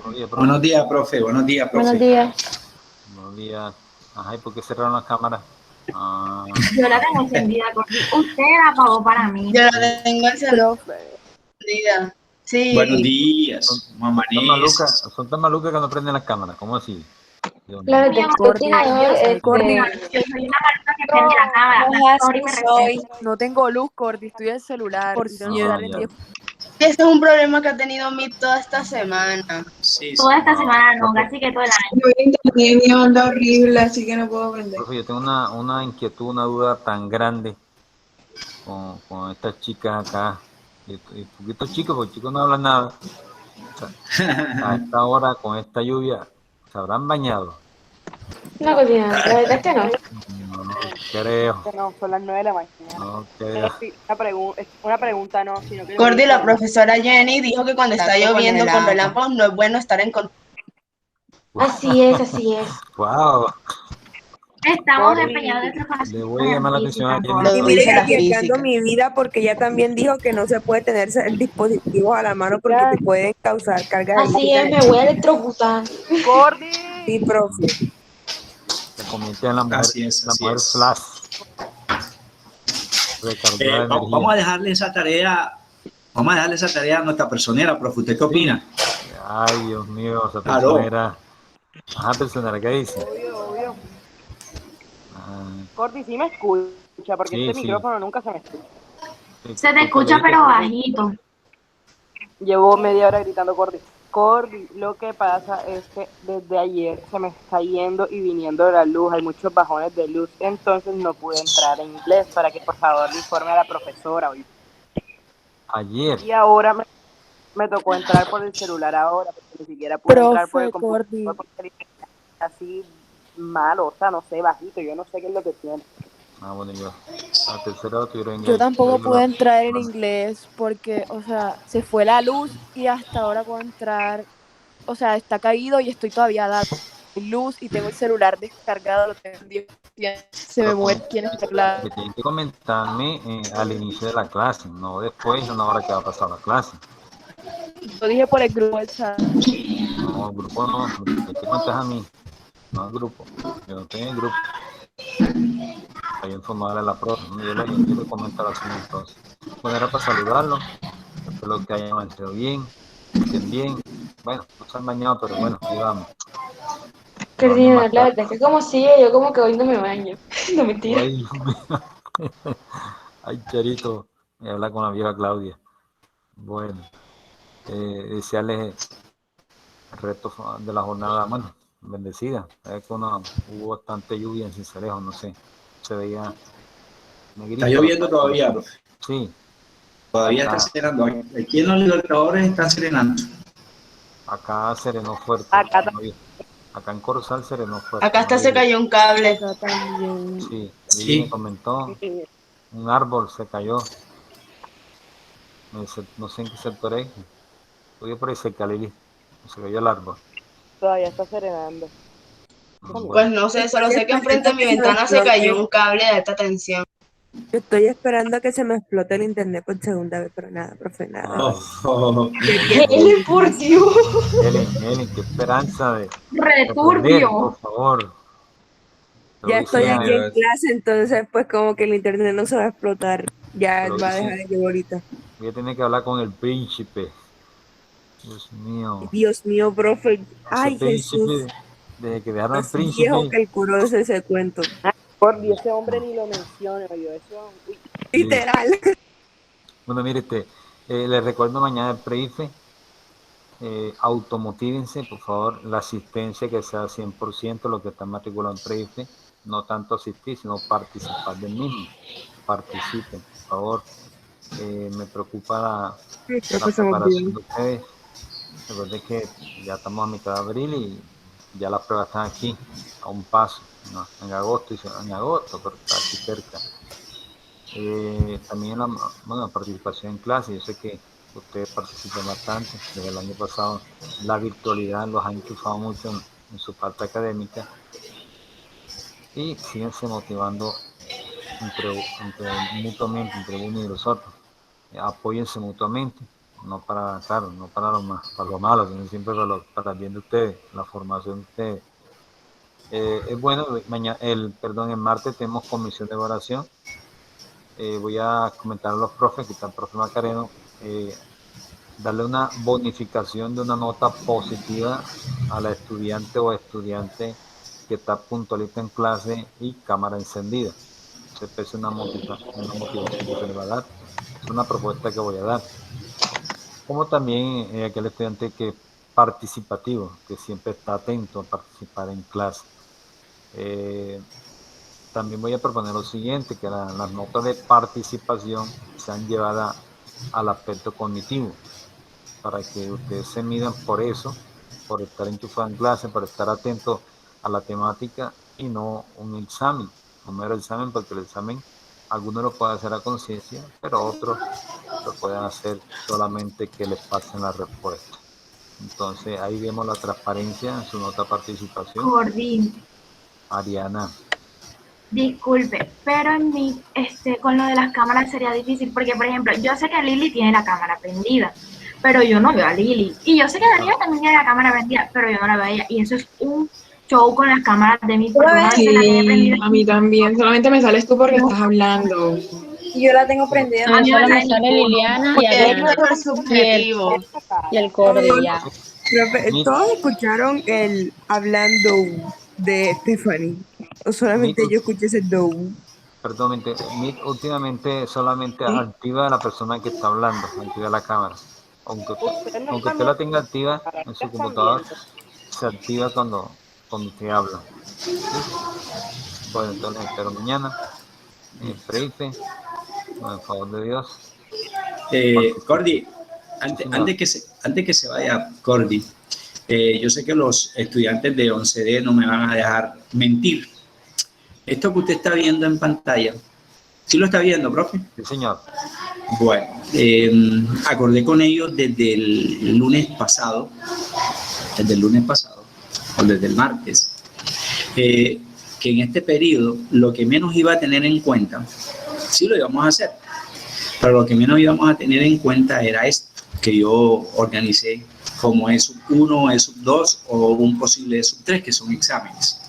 Oye, profe, Buenos días, profe. Buenos días, Buenos profe. días. buenos días. Ajá, ¿y por qué cerraron las cámaras? Ah, Yo la tengo encendida, Cordy. Usted la apagó para mí. Yo la sí. tengo encendida. Profe. Buenos Sí. Son, días, mamanés. son tan malucas que no prenden las cámaras. ¿Cómo así? Dios La mío. verdad es que el Cordy, coordinador, Cordy, Yo soy una maluca que prende la no, cámara. No La es Cordy así me soy. respeta. no tengo luz, Cordy, estoy en el celular Por y tengo el celular en Ya. 10. Este es un problema que ha tenido Mi toda esta semana. Sí, sí. Toda esta No, semana no, profe, casi que todo el año. Yo internet mi onda horrible, así que no puedo aprender. profe, yo tengo una inquietud, una duda tan grande con estas chicas acá. Y poquitos chicos, porque chicos no hablan nada. O sea, a esta hora, con esta lluvia, ¿se habrán bañado? no coordinador, la verdad es que no. No creo, No, son las 9 de la mañana. no creo. Es una pregunta, no, sino que yo voy Cordy, la por profesora Jenny dijo que cuando está lloviendo con relámpagos no es bueno estar en contacto. Así es, así es. Wow, Estamos empeñados en Cordy. nuestro le conocimiento voy a llamar la atención a científico, Jenny. Lo Y Cordy. mire, dice y la arriesgando física. mi vida porque ella también dijo que no se puede tener dispositivos a la mano porque te pueden causar carga Así es, me eléctrica. voy a electrocutar. Sí, Sí, profe. se convierte en la Así es, así mujer es. flash, recargada de Vamos energía. a dejarle esa tarea. Vamos a dejarle esa tarea a nuestra personera, profe. ¿Usted qué Sí. opina? Ay, Dios mío, esa Claro. personera. Ajá, personera, ¿qué dice? Obvio, obvio. Ah, Cordy, sí me escucha porque sí, este sí, micrófono nunca se me escucha. sí, Se te escucha escucha lejito, pero pero bajito. Llevo media hora gritando Cordy. Cordy, lo que pasa es que desde ayer se me está yendo y viniendo la luz, hay muchos bajones de luz, entonces no pude entrar en inglés para que por favor le informe a la profesora. Hoy. ayer. Y ahora me tocó entrar por el celular ahora, porque ni siquiera pude entrar por el Profe computador Cordy, porque el internet está así malo, o sea, no sé, bajito, yo no sé qué es lo que tiene. Ah, bueno, yo. La tercera lo tuvieron yo inglés. tampoco pude entrar en inglés porque, o sea, se fue la luz y hasta ahora puedo entrar, o sea, está caído y estoy todavía dando luz y tengo el celular descargado, lo tengo en 10, se me Pero muere aquí en esta clase. que tienen que comentarme al inicio de la clase, no después, una hora que va a pasar la clase. Lo dije por el grupo del chat. No, el grupo no, me te cuentas a mí, no al grupo. Yo no estoy en el grupo. Hay informar a la profe, ¿no? Yo le comento a la señora entonces. Bueno, era para saludarlo, espero que hayan amanecido bien, estén bien. Bueno, no se han bañado, pero bueno, ahí vamos. Nos bañamos más Coordinador, la tarde. verdad es que como sigue, yo como que hoy no me baño. No, mentira. Ay, Dios mío. Ay, Charito, me habla con la vieja Claudia. Bueno, desearles el resto de la jornada, bueno, bendecida. Es que hubo bastante lluvia en Sincelejo, no sé, se veía Está negrito. lloviendo todavía, profe. Sí, Todavía está acá, serenando. Aquí en los Libertadores están serenando. acá serenó fuerte. Acá No había- Acá en Corozal serenó fuerte, Acá no hasta se había. cayó un cable. Acá también. Sí, Lili me Sí. comentó, un árbol se cayó, no sé en qué sector es. Estoy por ahí cerca, Lili, se cayó el árbol. todavía está serenando. Pues Bueno, no sé, Estoy solo sé que enfrente esperando de mi que se me ventana se cayó explote. un cable de alta tensión. Estoy esperando que se me explote el internet por segunda vez, pero nada, profe, nada. Oh, ay, oh, ¿De qué? Helen, por Dios. Helen, qué esperanza de aprender, Returbio. por favor. Te lo Ya dicen estoy a, aquí en clase, entonces pues como que el internet no se va a explotar. te Ya lo va a dejar dicen, de llover ahorita. voy a tener que hablar con el príncipe. Dios mío, Dios mío, profe. ese Ay, Jesús. príncipe, desde que dejaron al Más viejo príncipe, que el curo de ese cuento. Ah, por Dios, Dios ese hombre mío, ni lo menciona, yo. Eso, uy. sí. Literal. Bueno, mire, les recuerdo mañana el pre-IFE, automotívense, por favor, la asistencia que sea 100%, lo que están matriculados en pre-IFE, no tanto asistir, sino participar del mismo. Participen, por favor. Me preocupa Ay, la profe, se me preparación olvidó. de ustedes. Recuerden que ya estamos a mitad de abril y ya las pruebas están aquí, a un paso, ¿no? En agosto, en agosto, pero está aquí cerca. También bueno, participación en clase, yo sé que ustedes participan bastante, desde el año pasado la virtualidad los ha enchufado mucho en su parte académica y síguense motivando entre mutuamente, entre uno y los otros. Apóyense mutuamente. no para, claro, no para para lo malo, sino siempre para el bien de ustedes, la formación de ustedes. Es bueno, el martes tenemos comisión de evaluación. Voy a comentar a los profes, que está el profe Macareno, darle una bonificación de una nota positiva a la estudiante o estudiante que está puntualista en clase y cámara encendida. Es una motivación que se le va a dar. Es una propuesta que voy a dar. Como también aquel estudiante que es participativo, que siempre está atento a participar en clase. También voy a proponer lo siguiente, que las notas de participación sean llevadas al aspecto cognitivo, para que ustedes se midan por eso, por estar enchufado en clase, por estar atento a la temática y no un examen, un mero examen, porque el examen algunos lo pueden hacer a conciencia, pero otros lo pueden hacer solamente que les pasen la respuesta. Entonces ahí vemos la transparencia en su nota de participación. Cordy, Ariana. disculpe, pero en mí, con lo de las cámaras sería difícil, porque por ejemplo, yo sé que Lili tiene la cámara prendida, pero yo no veo a Lili. Y yo sé que Daniela también tiene la cámara prendida, pero yo no la veo a ella. Y eso es un show con las cámaras de mi persona. Sí, a mí también. Solamente me sales tú porque estás hablando. Yo la tengo prendida. A mí solo me sale Liliana y Ariana. Es subjetivo. Y el Cordy ya. Profe, ¿todos escucharon el hablando de Stephanie? ¿O solamente yo escuché ese do? Perdón, últimamente solamente activa a la persona que está hablando, activa la cámara. Aunque usted la tenga activa en su computador, se activa cuando usted habla. ¿Sí? Bueno, entonces espero mañana. Preife, con el favor de Dios. Cordy, antes que se vaya Cordy, yo sé que los estudiantes de 11D no me van a dejar mentir. Esto que usted está viendo en pantalla, ¿sí lo está viendo, profe? Sí, señor. Bueno, acordé con ellos desde el lunes pasado, o desde el martes, que en este periodo lo que menos iba a tener en cuenta, sí lo íbamos a hacer, pero lo que menos íbamos a tener en cuenta era esto que yo organicé como ESUB1, ESUB2 o un posible ESUB3, que son exámenes.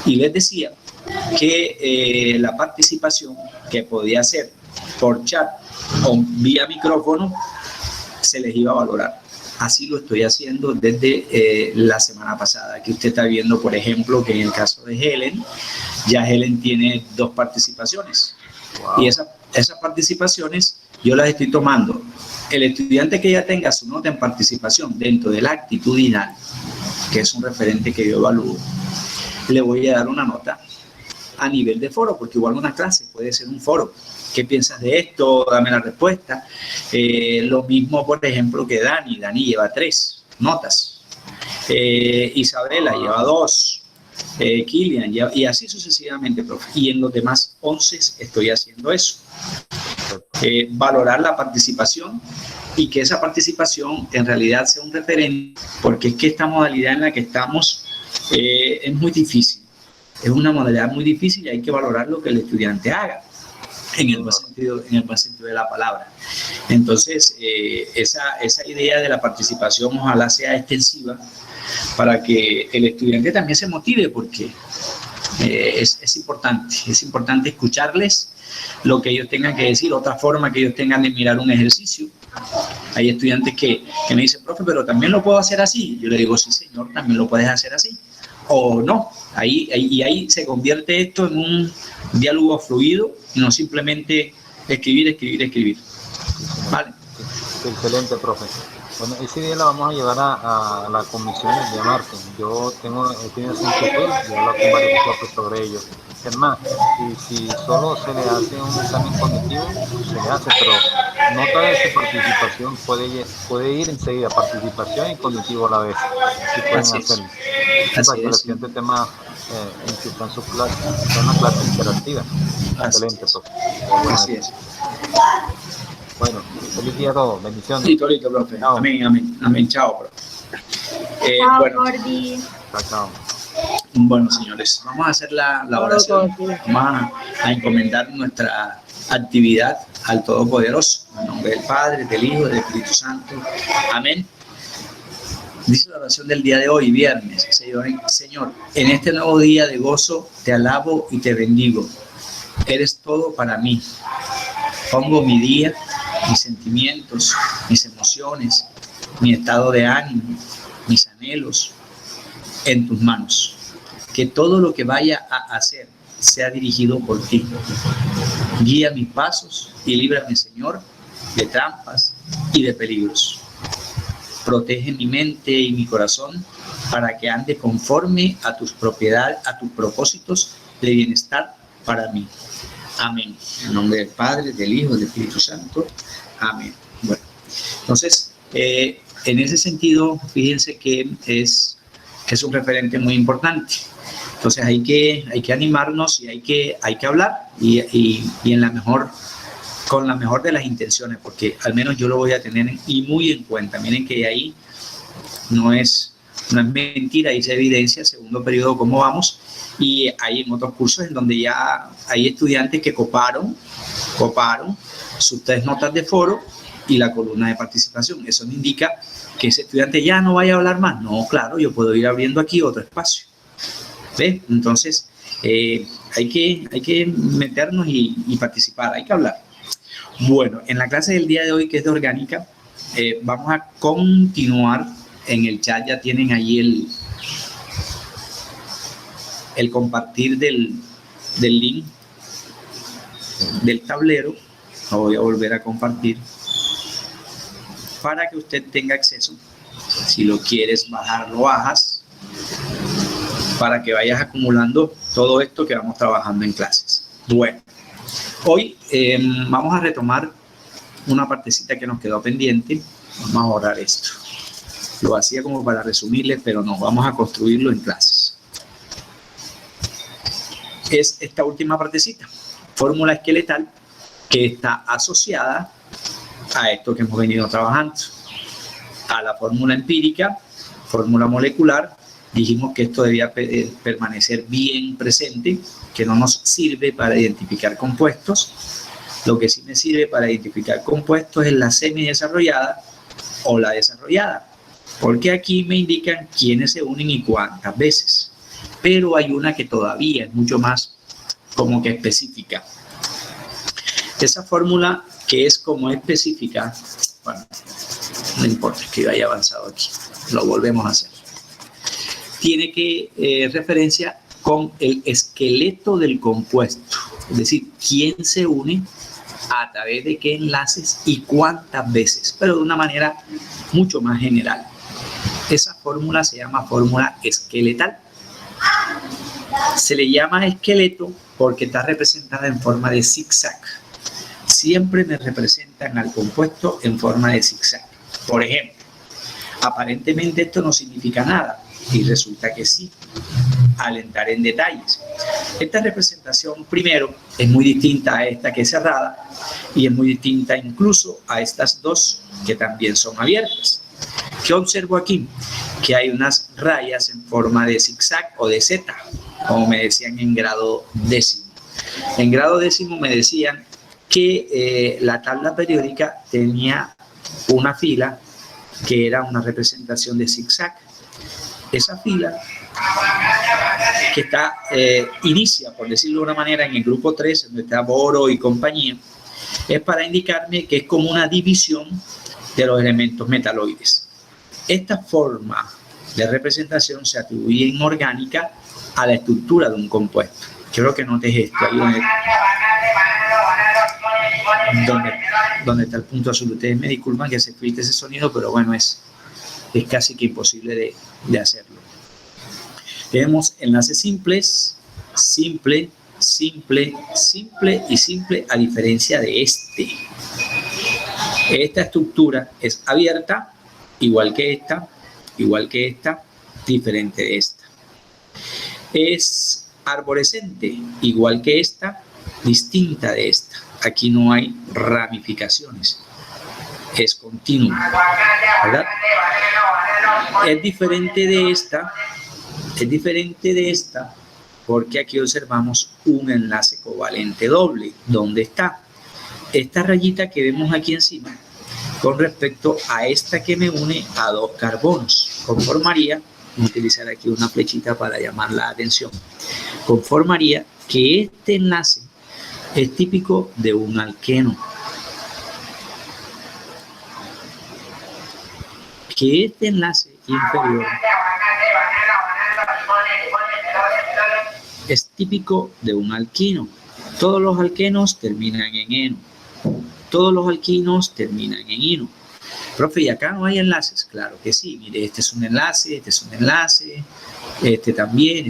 Y les decía que la participación que podía hacer por chat o vía micrófono se les iba a valorar. Así lo estoy haciendo desde la semana pasada. Aquí usted está viendo, por ejemplo, que en el caso de Helen, ya Helen tiene 2 participaciones. Wow. Y esas participaciones yo las estoy tomando. El estudiante que ya tenga su nota en participación dentro del actitudinal, que es un referente que yo evalúo, le voy a dar una nota a nivel de foro, porque igual una clase puede ser un foro. ¿Qué piensas de esto? Dame la respuesta. Lo mismo, por ejemplo, que Dani. Dani lleva 3 notas. Isabela lleva 2. Kilian lleva, y así sucesivamente, profe. Y en los demás 11 estoy haciendo eso. Valorar la participación y que esa participación en realidad sea un referente, porque es que esta modalidad en la que estamos es muy difícil. Es una modalidad muy difícil y hay que valorar lo que el estudiante haga, en el buen sentido de la palabra. Entonces, esa idea de la participación ojalá sea extensiva para que el estudiante también se motive, porque es importante escucharles lo que ellos tengan que decir, otra forma que ellos tengan de mirar un ejercicio. Hay estudiantes que me dicen, profe, pero también lo puedo hacer así. Yo le digo, sí, señor, también lo puedes hacer así. O no, ahí se convierte esto en un diálogo fluido y no simplemente escribir. ¿Vale? Excelente, profe. Bueno, ese día la vamos a llevar a la comisión el día martes. Yo he tenido esa inquietud y hablo con varios profes sobre ello. Es más, si solo se le hace un examen cognitivo, se le hace, pero nota de su participación puede ir enseguida, participación y cognitivo a la vez. Si pueden hacerlo. Para que el estudiante esté más enchufado en su clase. Es una clase interactiva. Excelente, profe. Así es. Bueno, feliz día a todos. Bendiciones. Listo, profe. Amén. Chao, profe. Chao, Bueno. Gordy. Chao. Bueno, señores, vamos a hacer la oración. Vamos a encomendar nuestra actividad al Todopoderoso. En nombre del Padre, del Hijo y del Espíritu Santo. Amén. Dice la oración del día de hoy, viernes. Señor, en este nuevo día de gozo, te alabo y te bendigo. Eres todo para mí. Pongo mi día, mis sentimientos, mis emociones, mi estado de ánimo, mis anhelos en tus manos. Que todo lo que vaya a hacer sea dirigido por ti. Guía mis pasos y líbrame, Señor, de trampas y de peligros. Protege mi mente y mi corazón para que ande conforme a tus propiedades, a tus propósitos de bienestar para mí. Amén. En nombre del Padre, del Hijo y del Espíritu Santo. Amén. Bueno, entonces, en ese sentido, fíjense que es un referente muy importante. Entonces hay que animarnos y hay que hablar y con la mejor de las intenciones, porque al menos yo lo voy a tener y muy en cuenta. Miren que ahí no es mentira, dice evidencia, segundo periodo, cómo vamos, y hay en otros cursos en donde ya hay estudiantes que coparon sus 3 notas de foro y la columna de participación. Eso no indica que ese estudiante ya no vaya a hablar más. No, claro, yo puedo ir abriendo aquí otro espacio. ¿Ves? Entonces, hay que meternos y participar, hay que hablar. Bueno, en la clase del día de hoy, que es de orgánica, vamos a continuar. En el chat ya tienen ahí el compartir del link del tablero. Lo voy a volver a compartir para que usted tenga acceso. Si lo quieres bajar, lo bajas, para que vayas acumulando todo esto que vamos trabajando en clases. Bueno, hoy vamos a retomar una partecita que nos quedó pendiente. Vamos a borrar esto. Lo hacía como para resumirles, pero no, vamos a construirlo en clases. Es esta última partecita, fórmula esqueletal, que está asociada a esto que hemos venido trabajando, a la fórmula empírica, fórmula molecular. Dijimos que esto debía permanecer bien presente, que no nos sirve para identificar compuestos. Lo que sí me sirve para identificar compuestos es la semidesarrollada o la desarrollada, porque aquí me indican quiénes se unen y cuántas veces. Pero hay una que todavía es mucho más como que específica. Esa fórmula que es como específica, bueno, no importa, es que yo haya avanzado aquí, lo volvemos a hacer. Tiene que referencia con el esqueleto del compuesto, es decir, quién se une, a través de qué enlaces y cuántas veces, pero de una manera mucho más general. Esa fórmula se llama fórmula esqueletal. Se le llama esqueleto porque está representada en forma de zigzag. Siempre me representan al compuesto en forma de zigzag. Por ejemplo, aparentemente esto no significa nada y resulta que sí, al entrar en detalles. Esta representación, primero, es muy distinta a esta que es cerrada y es muy distinta incluso a estas dos que también son abiertas. ¿Qué observo aquí? Que hay unas rayas en forma de zigzag o de Z, como me decían en grado décimo. En grado décimo me decían que la tabla periódica tenía una fila que era una representación de zigzag. Esa fila que está, inicia, por decirlo de una manera, en el grupo 3, donde está boro y compañía, es para indicarme que es como una división de los elementos metaloides. Esta forma de representación se atribuye en orgánica a la estructura de un compuesto. Quiero que notes esto, ahí donde está el punto azul. Ustedes me disculpan que se filtre ese sonido, pero bueno, es casi que imposible de hacerlo. Tenemos enlaces simples, simple, simple, simple y simple, a diferencia de este. Esta estructura es abierta, igual que esta, diferente de esta. Es arborescente, igual que esta, distinta de esta. Aquí no hay ramificaciones, es continuo, ¿verdad? Es diferente de esta Es diferente de esta porque aquí observamos un enlace covalente doble. ¿Dónde está? Esta rayita que vemos aquí encima con respecto a esta que me une a dos carbonos. Conformaría, voy a utilizar aquí una flechita para llamar la atención, conformaría que este enlace es típico de un alqueno. Que este enlace inferior es típico de un alquino. Todos los alquenos terminan en eno. Todos los alquinos terminan en ino. Profe, ¿y acá no hay enlaces? Claro que sí. Mire, este es un enlace, este es un enlace, este también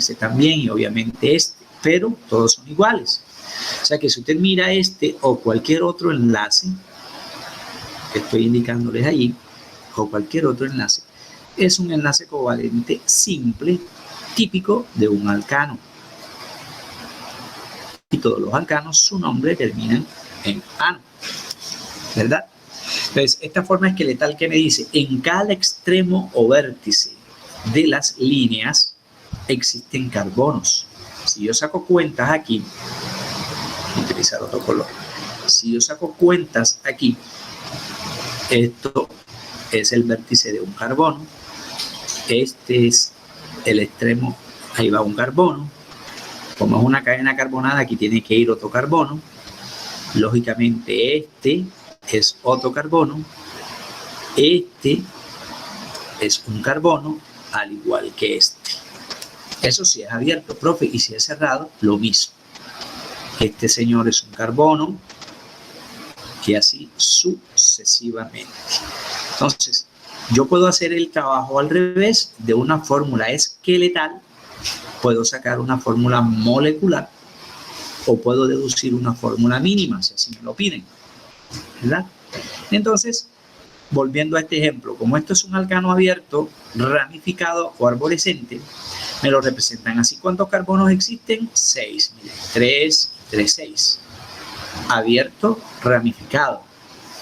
y obviamente este. Pero todos son iguales. O sea que si usted mira este o cualquier otro enlace, que estoy indicándoles allí, o cualquier otro enlace, es un enlace covalente simple, típico de un alcano. Y todos los alcanos, su nombre terminan en ano, ¿verdad? Entonces, esta forma esqueletal que me dice, en cada extremo o vértice de las líneas existen carbonos. Si yo saco cuentas aquí, voy a utilizar otro color. Si yo saco cuentas aquí, esto es el vértice de un carbono, este es el extremo, ahí va un carbono. Como es una cadena carbonada, aquí tiene que ir otro carbono. Lógicamente este es otro carbono, este es un carbono, al igual que este. Eso sí es abierto, profe, y si es cerrado, lo mismo. Este señor es un carbono, y así sucesivamente. Entonces, yo puedo hacer el trabajo al revés de una fórmula esqueletal, puedo sacar una fórmula molecular o puedo deducir una fórmula mínima, si así me lo piden, ¿verdad? Entonces, volviendo a este ejemplo, como esto es un alcano abierto, ramificado o arborescente, me lo representan así. ¿Cuántos carbonos existen? 6. Miren, 3, 3, 6. Abierto, ramificado.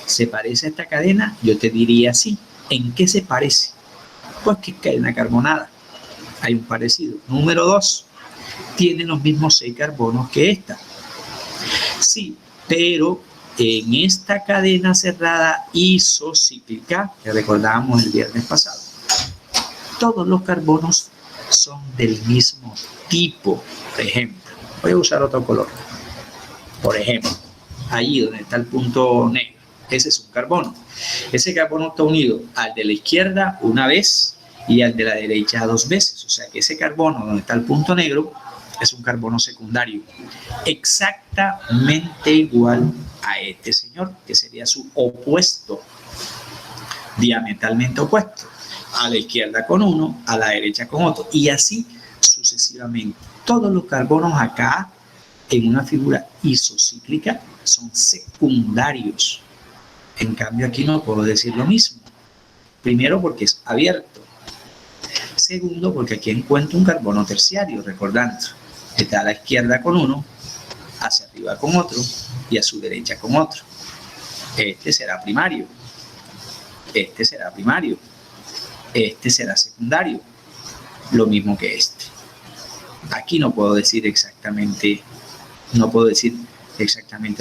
¿Se parece a esta cadena? Yo te diría sí. ¿En qué se parece? Pues que es cadena carbonada. Hay un parecido. Número 2. Tiene los mismos 6 carbonos que esta. Sí, pero en esta cadena cerrada isocíclica, que recordábamos el viernes pasado, todos los carbonos son del mismo tipo. Por ejemplo, voy a usar otro color. Por ejemplo, allí donde está el punto negro, ese es un carbono. Ese carbono está unido al de la izquierda una vez y al de la derecha 2 veces. O sea que ese carbono donde está el punto negro es un carbono secundario, exactamente igual a este señor, que sería su opuesto, diametralmente opuesto. A la izquierda con uno, a la derecha con otro, y así sucesivamente. Todos los carbonos acá, en una figura isocíclica, son secundarios. En cambio, aquí no puedo decir lo mismo. Primero, porque es abierto. Segundo, porque aquí encuentro un carbono terciario, recordando. Está a la izquierda con uno, hacia arriba con otro, y a su derecha con otro. Este será primario. Este será primario. Este será secundario, lo mismo que este. Aquí no puedo decir exactamente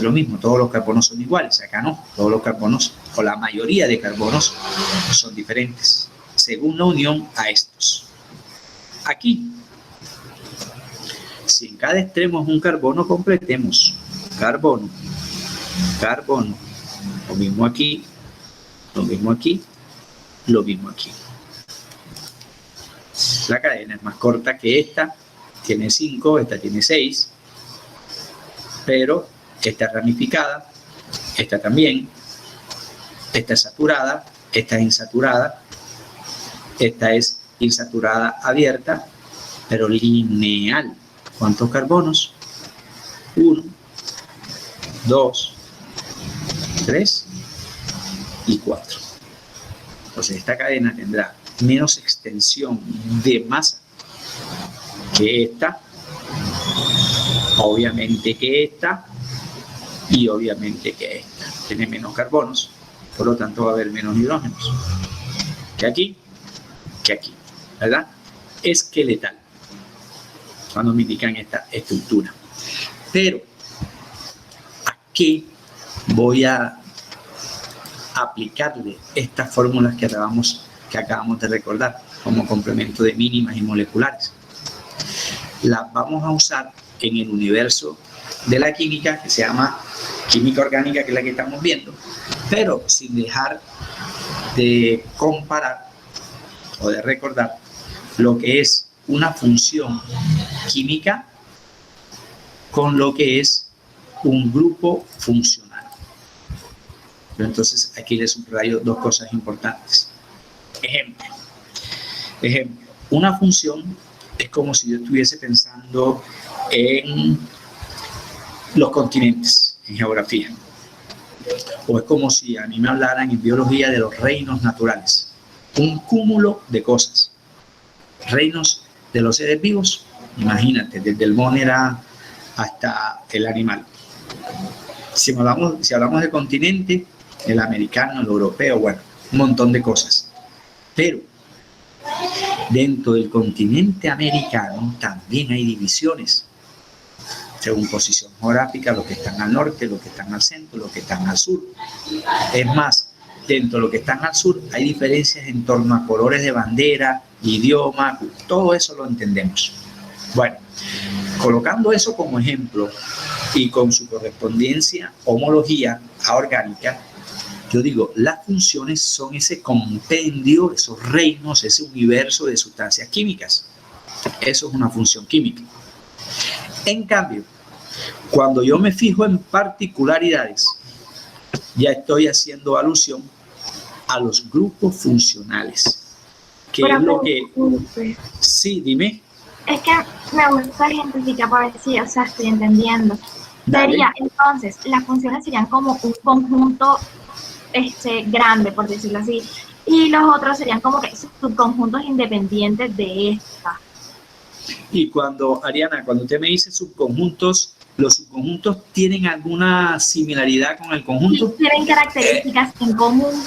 lo mismo. Todos los carbonos son iguales. Acá no. Todos los carbonos, o la mayoría de carbonos, son diferentes según la unión a estos. Aquí, si en cada extremo es un carbono, completemos carbono, carbono. Lo mismo aquí, lo mismo aquí, lo mismo aquí. La cadena es más corta que esta, tiene 5, esta tiene 6, pero esta es ramificada, esta también, esta es saturada, esta es insaturada, esta es insaturada abierta, pero lineal. ¿Cuántos carbonos? 1, 2, 3 y 4. Entonces esta cadena tendrá menos extensión de masa que esta, obviamente que esta y obviamente que esta. Tiene menos carbonos, por lo tanto va a haber menos hidrógenos que aquí, ¿verdad? Esqueletal. cuando me indican esta estructura. Pero, ¿a qué voy a aplicarle estas fórmulas que acabamos de recordar como complemento de mínimas y moleculares? Las vamos a usar en el universo de la química, que se llama química orgánica, que es la que estamos viendo, pero sin dejar de comparar o de recordar lo que es una función química con lo que es un grupo funcional. Entonces aquí les subrayo dos cosas importantes. Ejemplo, una función es como si yo estuviese pensando en los continentes, en geografía. O es como si a mí me hablaran en biología de los reinos naturales. Un cúmulo de cosas. Reinos de los seres vivos, imagínate, desde el mónera hasta el animal. Si hablamos de continente, el americano, el europeo, bueno, un montón de cosas. Pero dentro del continente americano también hay divisiones, según posición geográfica, los que están al norte, los que están al centro, los que están al sur. Es más, dentro de lo que están al sur hay diferencias en torno a colores de bandera, idioma, todo eso lo entendemos. Bueno, colocando eso como ejemplo y con su correspondencia, homología a orgánica, yo digo, las funciones son ese compendio, esos reinos, ese universo de sustancias químicas. Eso es una función química. En cambio, cuando yo me fijo en particularidades, ya estoy haciendo alusión a los grupos funcionales. ¿Qué es lo que...? Sí, dime. Es que me gusta ejemplificar para ver si, estoy entendiendo. Dale. Sería, entonces, las funciones serían como un conjunto grande, por decirlo así, y los otros serían como que subconjuntos independientes de esta. Y Ariana, cuando usted me dice subconjuntos, ¿los subconjuntos tienen alguna similaridad con el conjunto? Sí, tienen características en común.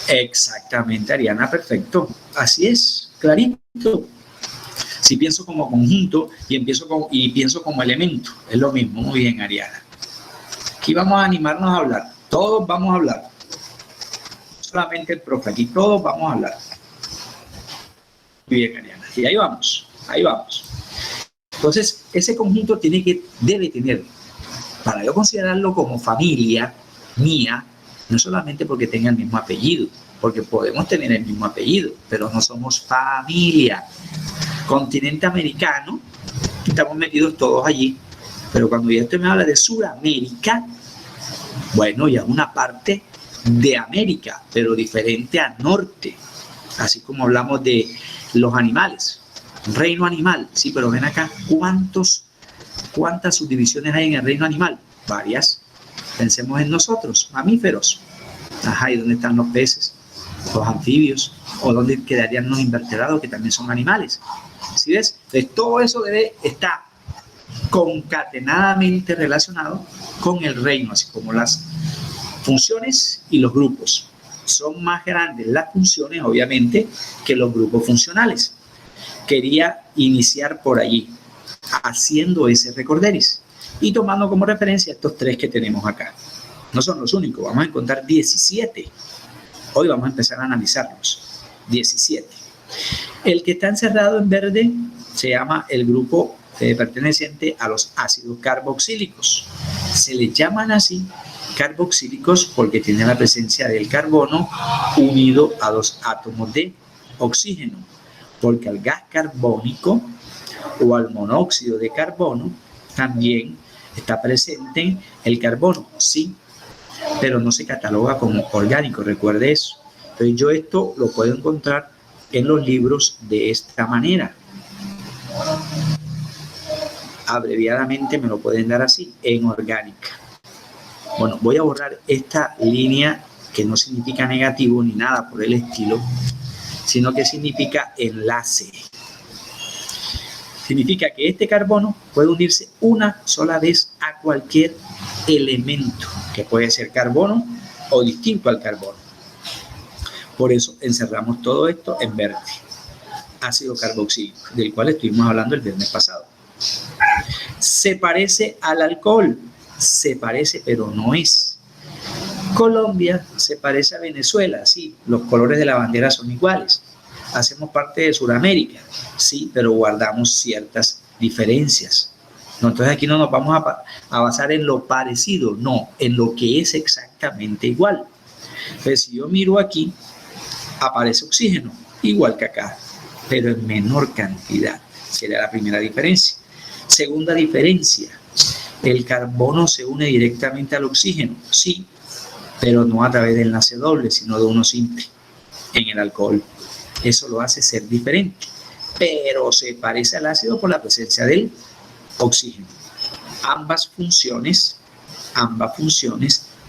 Exactamente, Ariana, perfecto. Así es, clarito. Si pienso como conjunto y pienso como elemento, es lo mismo. Muy bien, Ariana. Aquí vamos a animarnos a hablar. Todos vamos a hablar. Solamente el profe, aquí todos vamos a hablar. Muy bien, Ariana. Y ahí vamos. Entonces, ese conjunto debe tener, para yo considerarlo como familia mía, no solamente porque tenga el mismo apellido, porque podemos tener el mismo apellido, pero no somos familia. Continente americano, estamos metidos todos allí, pero cuando ya usted me habla de Sudamérica, bueno, ya es una parte de América, pero diferente a norte, así como hablamos de los animales. Reino animal, sí, pero ven acá, ¿cuántas subdivisiones hay en el reino animal? Varias. Pensemos en nosotros, mamíferos. Ajá, ¿y dónde están los peces? Los anfibios, o dónde quedarían los invertebrados, que también son animales. ¿Sí ves? Entonces, todo eso debe estar concatenadamente relacionado con el reino, así como las funciones y los grupos. Son más grandes las funciones, obviamente, que los grupos funcionales. Quería iniciar por allí, haciendo ese recorderis y tomando como referencia estos tres que tenemos acá. No son los únicos, vamos a encontrar 17. Hoy vamos a empezar a analizarlos. 17. El que está encerrado en verde se llama el grupo perteneciente a los ácidos carboxílicos. Se les llaman así carboxílicos porque tienen la presencia del carbono unido a dos átomos de oxígeno. Porque al gas carbónico o al monóxido de carbono también está presente el carbono, sí, pero no se cataloga como orgánico, recuerde eso. Entonces yo esto lo puedo encontrar en los libros de esta manera. Abreviadamente me lo pueden dar así, en orgánica. Bueno, voy a borrar esta línea que no significa negativo ni nada por el estilo, sino que significa enlace. Significa que este carbono puede unirse una sola vez a cualquier elemento, que puede ser carbono o distinto al carbono. Por eso encerramos todo esto en verde. Ácido carboxílico, del cual estuvimos hablando el viernes pasado. Se parece al alcohol, se parece pero no es. Colombia se parece a Venezuela, sí, los colores de la bandera son iguales. Hacemos parte de Sudamérica, sí, pero guardamos ciertas diferencias. No, entonces aquí no nos vamos a basar en lo parecido, no, en lo que es exactamente igual. Entonces, si yo miro aquí, aparece oxígeno, igual que acá, pero en menor cantidad. Sería la primera diferencia. Segunda diferencia, el carbono se une directamente al oxígeno, sí, pero no a través del enlace doble, sino de uno simple en el alcohol. Eso lo hace ser diferente, pero se parece al ácido por la presencia del oxígeno. Ambas funciones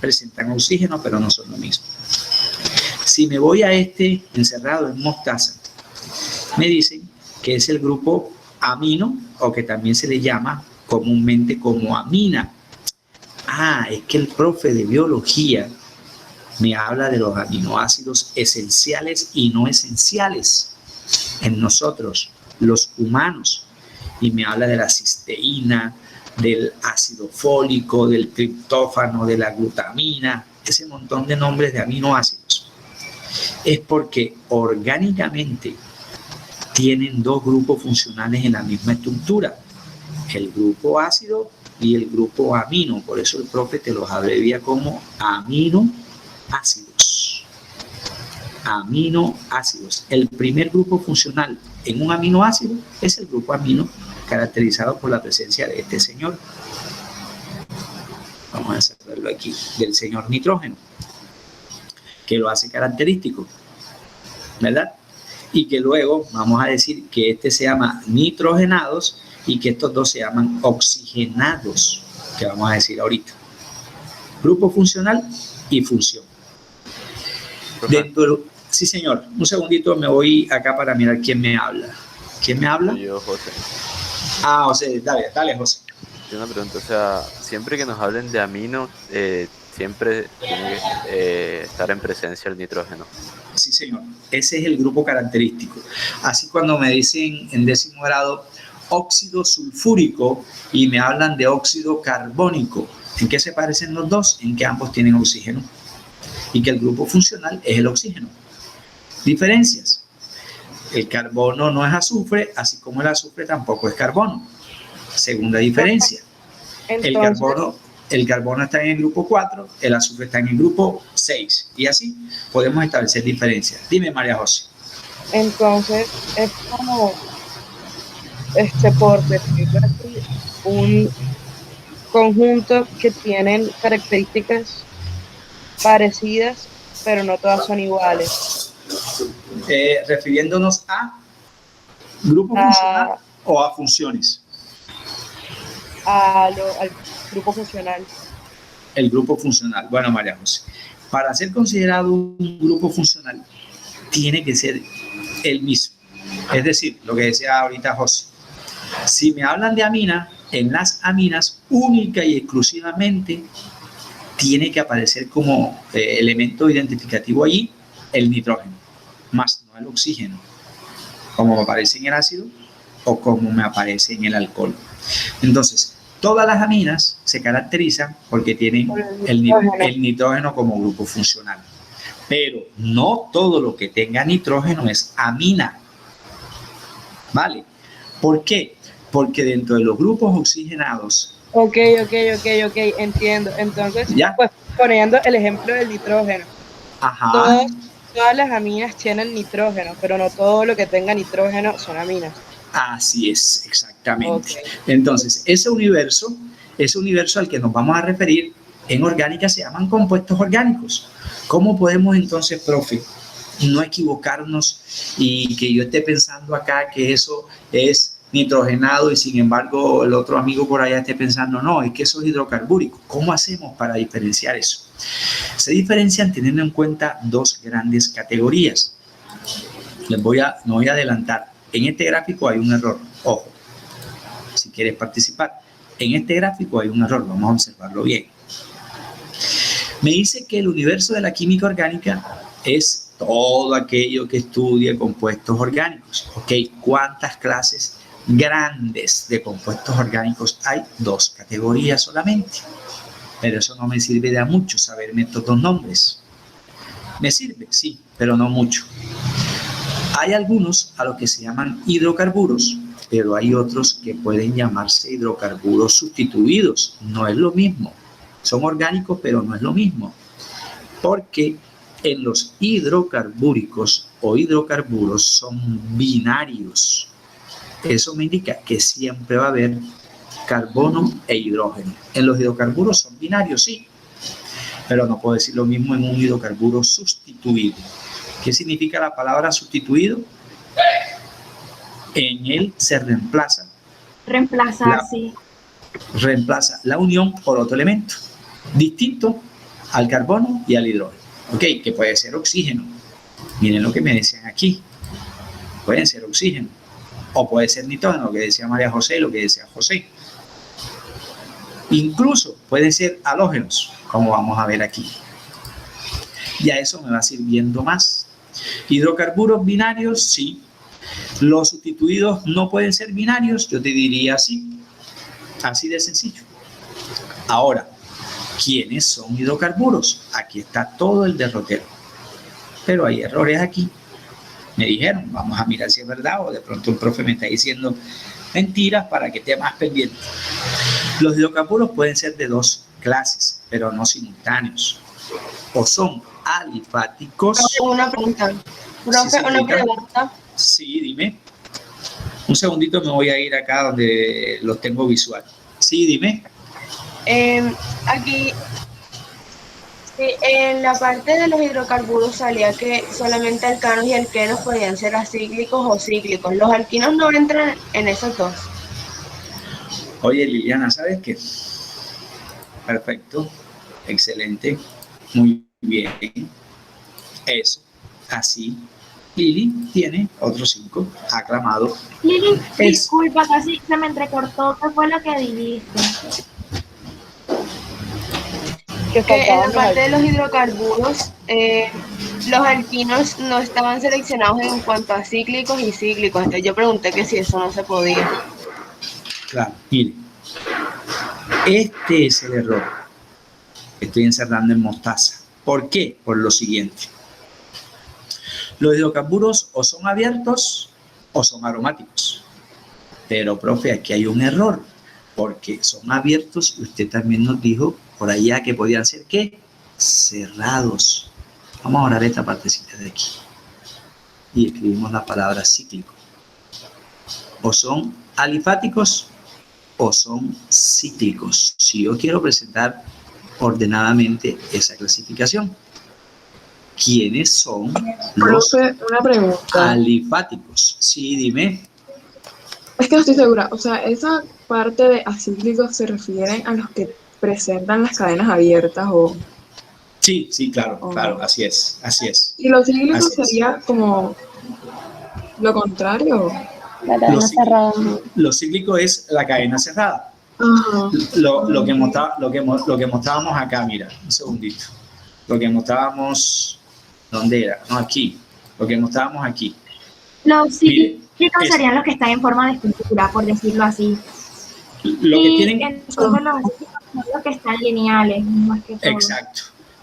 presentan oxígeno, pero no son lo mismo. Si me voy a este encerrado en mostaza, me dicen que es el grupo amino, o que también se le llama comúnmente como amina. Es que el profe de biología me habla de los aminoácidos esenciales y no esenciales en nosotros, los humanos, y me habla de la cisteína, del ácido fólico, del triptófano, de la glutamina, ese montón de nombres de aminoácidos. Es porque orgánicamente tienen dos grupos funcionales en la misma estructura, el grupo ácido y el grupo amino. Por eso el profe te los abrevia como aminoácidos. Aminoácidos. El primer grupo funcional en un aminoácido es el grupo amino, caracterizado por la presencia de este señor. Vamos a sacarlo aquí, del señor nitrógeno, que lo hace característico, ¿verdad? Y que luego vamos a decir que este se llama nitrogenados y que estos dos se llaman oxigenados, que vamos a decir ahorita. Grupo funcional y función. Sí, señor. Un segundito, me voy acá para mirar quién me habla. ¿Quién me habla? Yo, José. José, dale, José. Yo una pregunta, o sea, siempre que nos hablen de amino, siempre tiene que estar en presencia el nitrógeno. Sí, señor. Ese es el grupo característico. Así cuando me dicen en 10º grado óxido sulfúrico y me hablan de óxido carbónico, ¿en qué se parecen los dos? En que ambos tienen oxígeno y que el grupo funcional es el oxígeno. Diferencias. El carbono no es azufre, así como el azufre tampoco es carbono. Segunda diferencia. Entonces, El carbono está en el grupo 4, el azufre está en el grupo 6. Y así podemos establecer diferencias. Dime, María José. entonces es como, por decirlo así, un conjunto que tienen características parecidas, pero no todas son iguales. Refiriéndonos a grupo funcional o a funciones. Al grupo funcional. El grupo funcional. Bueno, María José, para ser considerado un grupo funcional tiene que ser el mismo. Es decir, lo que decía ahorita José, si me hablan de amina, en las aminas única y exclusivamente tiene que aparecer como elemento identificativo allí el nitrógeno, más no el oxígeno, como me aparece en el ácido o como me aparece en el alcohol. Entonces, todas las aminas se caracterizan porque tienen el nitrógeno como grupo funcional. Pero no todo lo que tenga nitrógeno es amina. ¿Vale? ¿Por qué? Porque dentro de los grupos oxigenados... Ok, entiendo. Entonces, pues poniendo el ejemplo del nitrógeno. Todas las aminas tienen nitrógeno, pero no todo lo que tenga nitrógeno son aminas. Así es, exactamente. Entonces, ese universo al que nos vamos a referir en orgánica se llaman compuestos orgánicos. ¿Cómo podemos entonces, profe, no equivocarnos y que yo esté pensando acá que eso es nitrogenado y sin embargo el otro amigo por allá esté pensando, no, es que eso es hidrocarbúrico? ¿Cómo hacemos para diferenciar eso? Se diferencian teniendo en cuenta dos grandes categorías. Me voy a adelantar. En este gráfico hay un error. Ojo, si quieres participar. En este gráfico hay un error. Vamos a observarlo bien. Me dice que el universo de la química orgánica es todo aquello que estudia compuestos orgánicos. Ok, ¿cuántas clases grandes de compuestos orgánicos hay 2 categorías solamente. Pero eso no me sirve de mucho saberme estos 2 nombres. Me sirve, sí, pero no mucho. Hay algunos a los que se llaman hidrocarburos, pero hay otros que pueden llamarse hidrocarburos sustituidos. No es lo mismo. Son orgánicos, pero no es lo mismo. Porque en los hidrocarbúricos o hidrocarburos son binarios. Eso me indica que siempre va a haber carbono e hidrógeno. En los hidrocarburos son binarios, sí, pero no puedo decir lo mismo en un hidrocarburo sustituido. ¿Qué significa la palabra sustituido? En él se reemplaza. Sí. Reemplaza la unión por otro elemento distinto al carbono y al hidrógeno. Ok, que puede ser oxígeno. Miren lo que me decían aquí. Pueden ser oxígeno. O puede ser nitrógeno, lo que decía María José, lo que decía José. Incluso pueden ser halógenos, como vamos a ver aquí. Ya eso me va sirviendo más. Hidrocarburos binarios, sí. Los sustituidos no pueden ser binarios, yo te diría así. Así de sencillo. Ahora, ¿quiénes son hidrocarburos? Aquí está todo el derrotero. Pero hay errores aquí. Me dijeron, vamos a mirar si es verdad, o de pronto el profe me está diciendo mentiras para que esté más pendiente. Los hidrocarburos pueden ser de 2 clases, pero no simultáneos. O son alifáticos. Una pregunta. Profe, una pregunta. Sí, dime. Un segundito, me voy a ir acá donde los tengo visual. Sí, dime. Aquí, en la parte de los hidrocarburos salía que solamente alcanos y alquenos podían ser acíclicos o cíclicos. Los alquinos no entran en esos 2. Oye, Liliana, ¿sabes qué? Perfecto, excelente, muy bien. Eso, así. Lili tiene otros 5, aclamado. Lili, disculpa, casi se me entrecortó. ¿Qué fue lo que dijiste? Que en la parte de los hidrocarburos, los alquinos no estaban seleccionados en cuanto a cíclicos y cíclicos. Entonces yo pregunté que si eso no se podía. Claro, mire, este es el error. Estoy encerrando en mostaza. ¿Por qué? Por lo siguiente. Los hidrocarburos o son abiertos o son aromáticos. Pero, profe, aquí hay un error, porque son abiertos y usted también nos dijo por allá que podían ser, ¿qué? Cerrados. Vamos a borrar esta partecita de aquí. Y escribimos la palabra cíclico. O son alifáticos o son cíclicos. Si yo quiero presentar ordenadamente esa clasificación. ¿Quiénes son los una pregunta. alifáticos? Sí, dime. Es que no estoy segura. O sea, esa parte de acíclicos se refieren a los que presentan las cadenas abiertas o... Sí, sí, claro, claro, así es, así es. ¿Y los cíclicos sería como lo contrario? La cadena cerrada. Lo cíclico es la cadena cerrada. Ajá. Lo que mostrábamos acá, mira, un segundito. Lo que mostrábamos, ¿dónde era? No, aquí. Lo que mostrábamos aquí. Los cíclicos serían los que están en forma de estructura, por decirlo así. Lo que tienen... Los acíclicos son los que están lineales, más que todo. Exacto,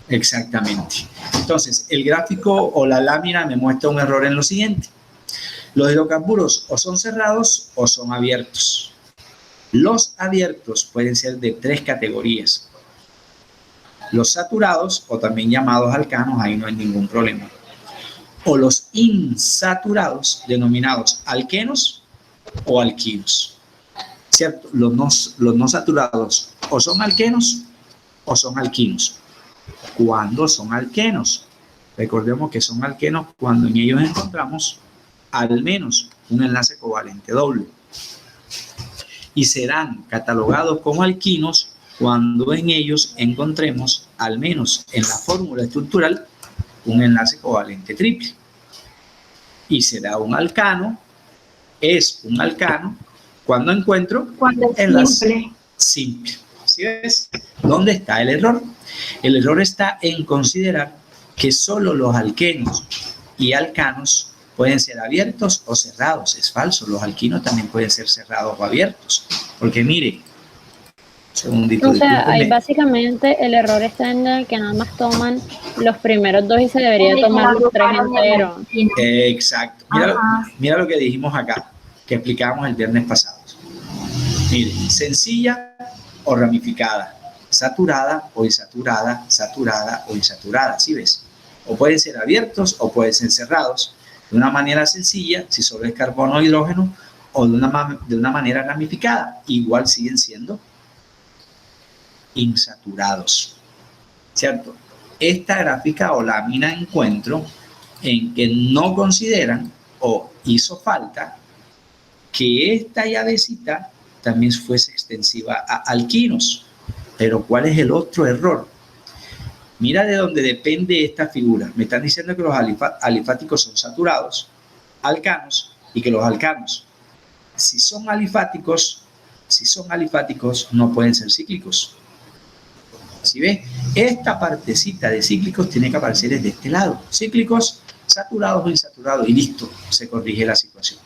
exactamente. Entonces, el gráfico o la lámina me muestra un error en lo siguiente. Los hidrocarburos o son cerrados o son abiertos. Los abiertos pueden ser de 3 categorías. Los saturados, o también llamados alcanos, ahí no hay ningún problema. O los insaturados, denominados alquenos o alquinos. ¿Cierto? Los no saturados o son alquenos o son alquinos. ¿Cuándo son alquenos? Recordemos que son alquenos cuando en ellos encontramos al menos un enlace covalente doble. Y serán catalogados como alquinos cuando en ellos encontremos, al menos en la fórmula estructural, un enlace covalente triple. Y será un alcano, es un alcano, cuando encuentro enlace simple. ¿Sí ves? ¿Dónde está el error? El error está en considerar que solo los alquenos y alcanos Pueden ser abiertos o cerrados. Es falso. Los alquinos también pueden ser cerrados o abiertos. Porque mire, segundito, O sea, ahí discúlpeme. básicamente el error está en el que nada más toman los primeros dos y se debería tomar los tres enteros. Exacto. Mira lo que dijimos acá, que explicábamos el viernes pasado. Mire, sencilla o ramificada, saturada o insaturada, saturada o insaturada, ¿sí ves? O pueden ser abiertos o pueden ser cerrados. De una manera sencilla, si solo es carbono o hidrógeno, o de una manera ramificada, igual siguen siendo insaturados, ¿cierto? Esta gráfica o lámina encuentro en que no consideran o hizo falta que esta llavecita también fuese extensiva a alquinos. Pero ¿cuál es el otro error? Mira de dónde depende esta figura. Me están diciendo que los alifáticos son saturados, alcanos, y que los alcanos, si son alifáticos, no pueden ser cíclicos. ¿Sí ves? Esta partecita de cíclicos tiene que aparecer desde este lado. Cíclicos, saturados o insaturados, y listo, se corrige la situación.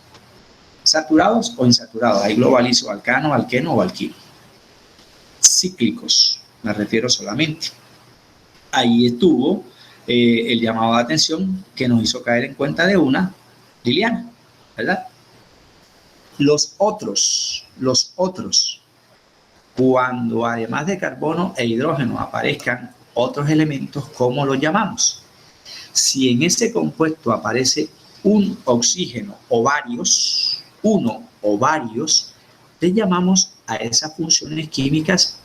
Saturados o insaturados, ahí globalizo alcano, alqueno o alquino. Cíclicos, me refiero solamente. Ahí estuvo el llamado de atención que nos hizo caer en cuenta de una, Liliana, ¿verdad? Los otros, cuando además de carbono e hidrógeno aparezcan otros elementos, ¿cómo los llamamos? Si en ese compuesto aparece un oxígeno o varios, uno o varios, le llamamos a esas funciones químicas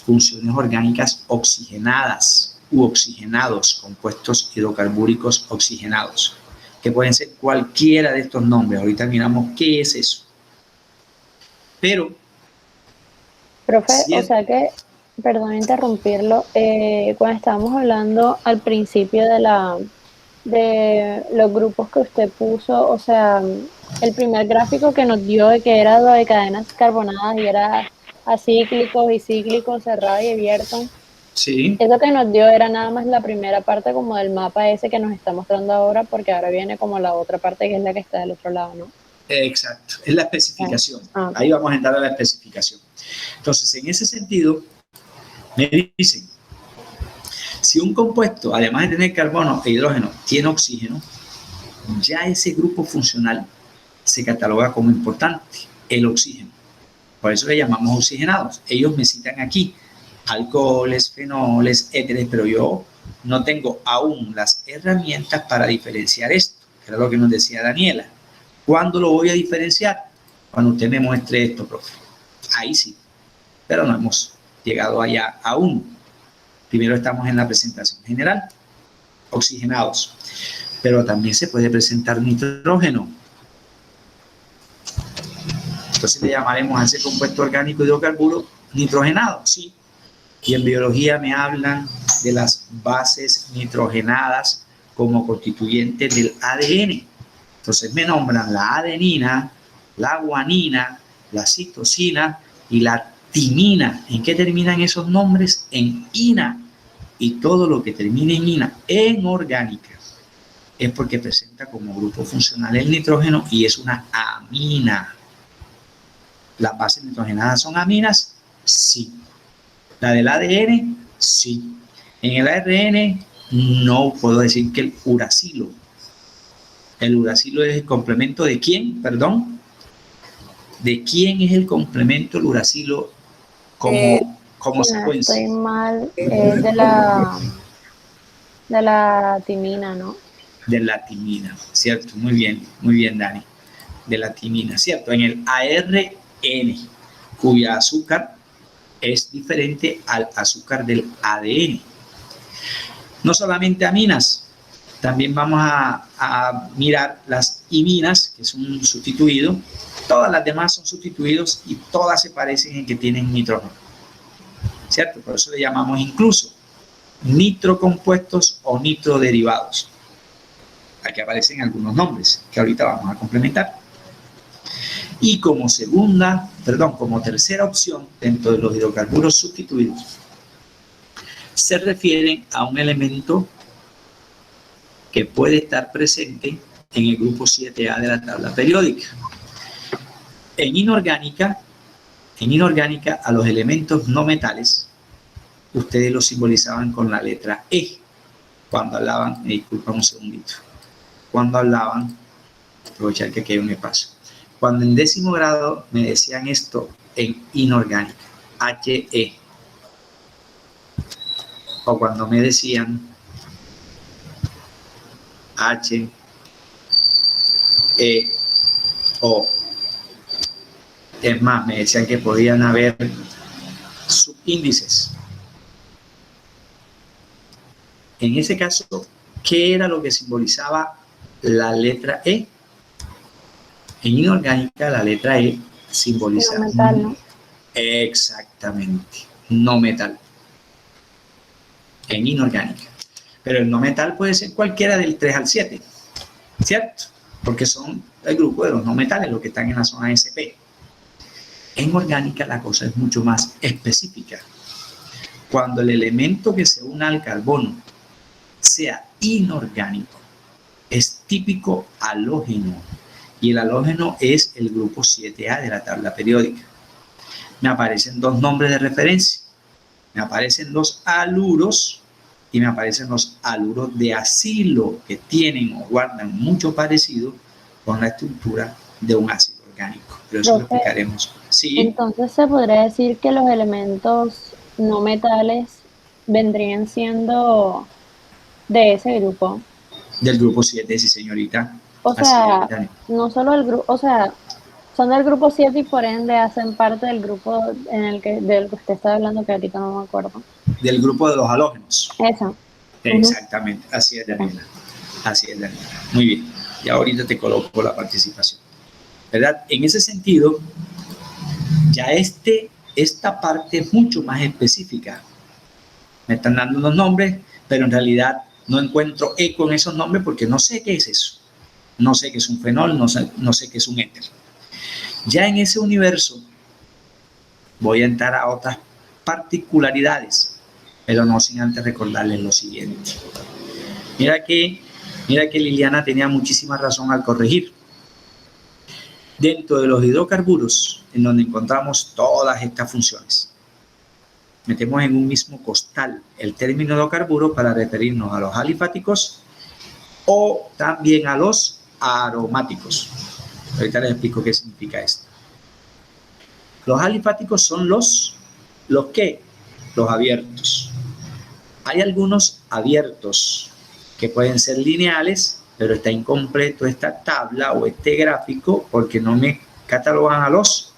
funciones orgánicas oxigenadas u oxigenados, compuestos hidrocarbúricos oxigenados, que pueden ser cualquiera de estos nombres. Ahorita miramos qué es eso. Pero, profe, o sea que, perdón interrumpirlo, cuando estábamos hablando al principio de los grupos que usted puso, o sea, el primer gráfico que nos dio de que era de cadenas carbonadas y era acíclicos y cíclicos, cerrado y abierto. Sí. Eso que nos dio era nada más la primera parte como del mapa ese que nos está mostrando ahora, porque ahora viene como la otra parte que es la que está del otro lado, ¿no? Exacto, es la especificación. Ahí vamos a entrar a la especificación. Entonces, en ese sentido, me dicen, si un compuesto, además de tener carbono e hidrógeno, tiene oxígeno, ya ese grupo funcional se cataloga como importante, el oxígeno. Por eso le llamamos oxigenados. Ellos me citan aquí alcoholes, fenoles, éteres, pero yo no tengo aún las herramientas para diferenciar esto, que era lo que nos decía Daniela. ¿Cuándo lo voy a diferenciar? Cuando usted me muestre esto, profe. Ahí sí, pero no hemos llegado allá aún. Primero estamos en la presentación general, oxigenados, pero también se puede presentar nitrógeno. Entonces le llamaremos a ese compuesto orgánico hidrocarburo nitrogenado, sí. Y en biología me hablan de las bases nitrogenadas como constituyentes del ADN. Entonces me nombran la adenina, la guanina, la citosina y la timina. ¿En qué terminan esos nombres? En ina. Y todo lo que termine en ina, en orgánica, es porque presenta como grupo funcional el nitrógeno y es una amina. ¿Las bases nitrogenadas son aminas? Sí. ¿La del ADN? Sí. En el ARN no puedo decir que el uracilo. El uracilo es el complemento de quién, perdón. ¿De quién es el complemento el uracilo como si secuencia? No estoy mal, es de la timina, ¿no? De la timina, ¿cierto? Muy bien, Dani. De la timina, ¿cierto? En el ARN, cuya azúcar es diferente al azúcar del ADN. No solamente aminas, también vamos a mirar las iminas, que es un sustituido. Todas las demás son sustituidos y todas se parecen en que tienen nitrógeno, ¿cierto? Por eso le llamamos incluso nitrocompuestos o nitroderivados. Aquí aparecen algunos nombres que ahorita vamos a complementar. Y como tercera opción dentro de los hidrocarburos sustituidos, se refieren a un elemento que puede estar presente en el grupo 7A de la tabla periódica. En inorgánica a los elementos no metales, ustedes los simbolizaban con la letra E. Cuando hablaban, disculpa un segundito, cuando hablaban, aprovechar que aquí hay un espacio. Cuando en 10º grado me decían esto en inorgánica, HE, o cuando me decían H, E, O. Es más, me decían que podían haber subíndices. En ese caso, ¿qué era lo que simbolizaba la letra E? En inorgánica, la letra E simboliza... No metal, ¿no? Exactamente, no metal. En inorgánica. Pero el no metal puede ser cualquiera del 3 al 7, ¿cierto? Porque son el grupo de los no metales, los que están en la zona SP. En orgánica la cosa es mucho más específica. Cuando el elemento que se una al carbono sea inorgánico, es típico halógeno, y el halógeno es el grupo 7A de la tabla periódica. Me aparecen dos nombres de referencia. Me aparecen los haluros y me aparecen los haluros de acilo, que tienen o guardan mucho parecido con la estructura de un ácido orgánico. Pero eso lo explicaremos. Sí. Entonces se podría decir que los elementos no metales vendrían siendo de ese grupo. Del grupo 7, sí, señorita. O sea, no solo el grupo, o sea, son del grupo 7 y por ende hacen parte del grupo del que usted está hablando, que ahorita no me acuerdo. Del grupo de los halógenos. Eso. Exactamente, así es, Daniela. Así es, Daniela. Muy bien. Y ahorita te coloco la participación. ¿Verdad? En ese sentido, ya esta parte es mucho más específica. Me están dando unos nombres, pero en realidad no encuentro eco en esos nombres porque no sé qué es eso. No sé qué es un fenol, no sé qué es un éter. Ya en ese universo voy a entrar a otras particularidades, pero no sin antes recordarles lo siguiente. Mira que Liliana tenía muchísima razón al corregir. Dentro de los hidrocarburos, en donde encontramos todas estas funciones, metemos en un mismo costal el término hidrocarburo para referirnos a los alifáticos o también a los aromáticos. Ahorita les explico qué significa esto. Los alifáticos son los ¿qué? Los abiertos. Hay algunos abiertos que pueden ser lineales, pero está incompleto esta tabla o este gráfico porque no me catalogan a los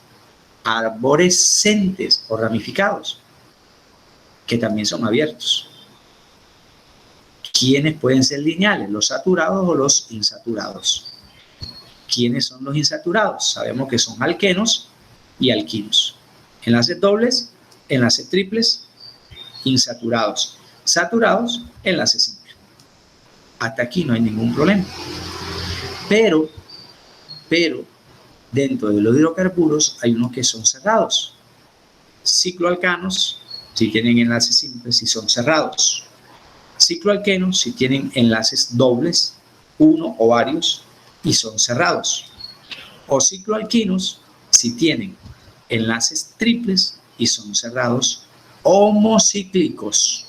arborescentes o ramificados, que también son abiertos. ¿Quiénes pueden ser lineales? ¿Los saturados o los insaturados? ¿Quiénes son los insaturados? Sabemos que son alquenos y alquinos. Enlaces dobles, enlaces triples, insaturados. Saturados, enlaces simples. Hasta aquí no hay ningún problema. Pero, dentro de los hidrocarburos hay unos que son cerrados. Cicloalcanos, si tienen enlaces simples, y son cerrados. Cicloalquenos, si tienen enlaces dobles, uno o varios, y son cerrados. O cicloalquinos, si tienen enlaces triples y son cerrados, homocíclicos,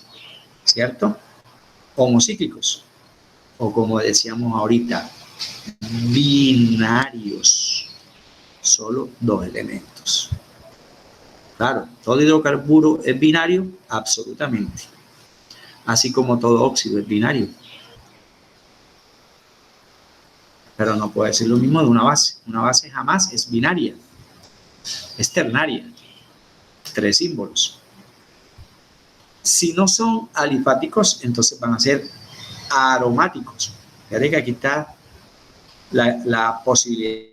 ¿cierto? Homocíclicos. O como decíamos ahorita, binarios. Solo dos elementos. Claro, ¿todo hidrocarburo es binario? Absolutamente. Así como todo óxido es binario. Pero no puede ser lo mismo de una base. Una base jamás es binaria. Es ternaria. 3 símbolos. Si no son alifáticos, entonces van a ser aromáticos. Fíjate que aquí está la posibilidad.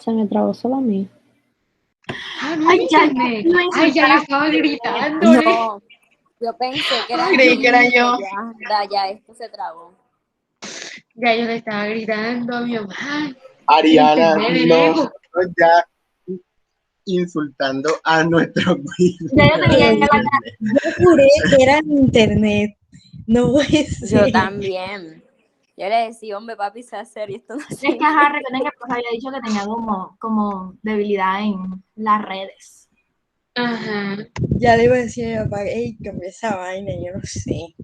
Se me trabó solo a mí. Ah, no, Ay, ya, Ay, ya le estaba gritando. No, yo pensé que era Creí que era yo. Ya esto se trabó. Ya yo le estaba gritando a mi mamá. Ariana, Internet, no, Lego. ya. insultando a nuestro Ya yo tenía ya la Yo juré que era en internet. No puede ser. Yo también. Yo le decía, hombre, papi, sé hacer y esto no Es que ajá, recuerden que el profe había dicho que tenía como debilidad en las redes. Ajá. Ya le iba a decir a mi papá, ey, cambia esa vaina, yo no sé.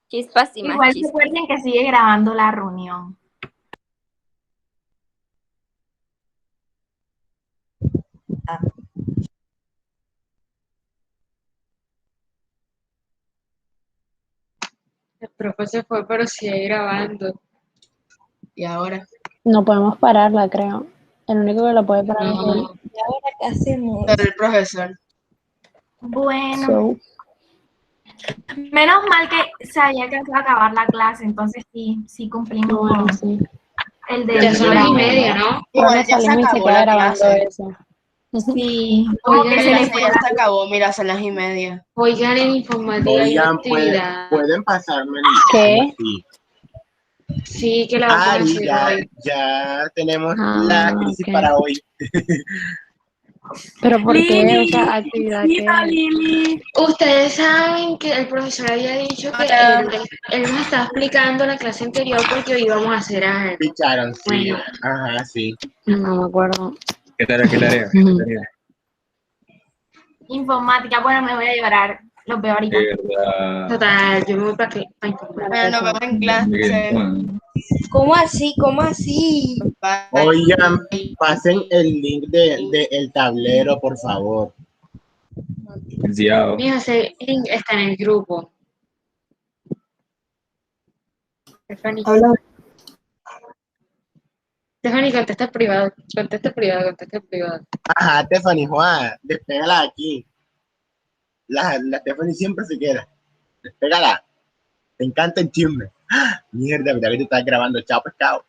Chispas y más Igual chispas. recuerden que sigue grabando la reunión. El profe se fue, pero sigue grabando. ¿Y ahora? No podemos pararla, creo. El único que la puede parar es él. No. ¿Y ahora qué hacemos? Pero el profesor. Bueno, So, menos mal que se había alcanzado a acabar la clase, entonces sí cumplimos bueno, con sí. el Ya deber. son las 1:30, ¿no? Igual Nos ya se salimos y se acabó queda la grabando clase. eso. Sí, como Oigan, que La se le clase fue ya la se acabó, mira, son las 1:30. Oigan, en informática hay una Oigan, actividad. pueden pasarme ¿Qué? sí. Sí, que la vamos a Ari, hacer hoy. ya tenemos la Ah, crisis ok. para hoy. ¿Pero por qué? O Lili, sea, ¿actividad mira, qué? Lili. Ustedes saben que el profesor había dicho que él nos estaba explicando la clase anterior porque hoy íbamos a hacer algo. Picharon, sí. Bueno, Ajá, sí. No me acuerdo. ¿Qué tarea? ¿Qué tarea? Ujú. Informática, bueno, me voy a llorar. Los veo ahorita. total, yo me voy para informática. Bueno, nos vemos en clase. ¿Cómo así? ¿Cómo así? Oigan, pasen el link de el tablero, por favor. Mijo, ese link está en el grupo. Stephanie, contesta privado, contesta privado, contesta privado. Ajá, Stephanie, Juan, despégala aquí. La Stephanie siempre se queda. Despégala. Te encanta el chisme. ¡Ah! Mierda, verdad que tú estás grabando. Chao, pescado.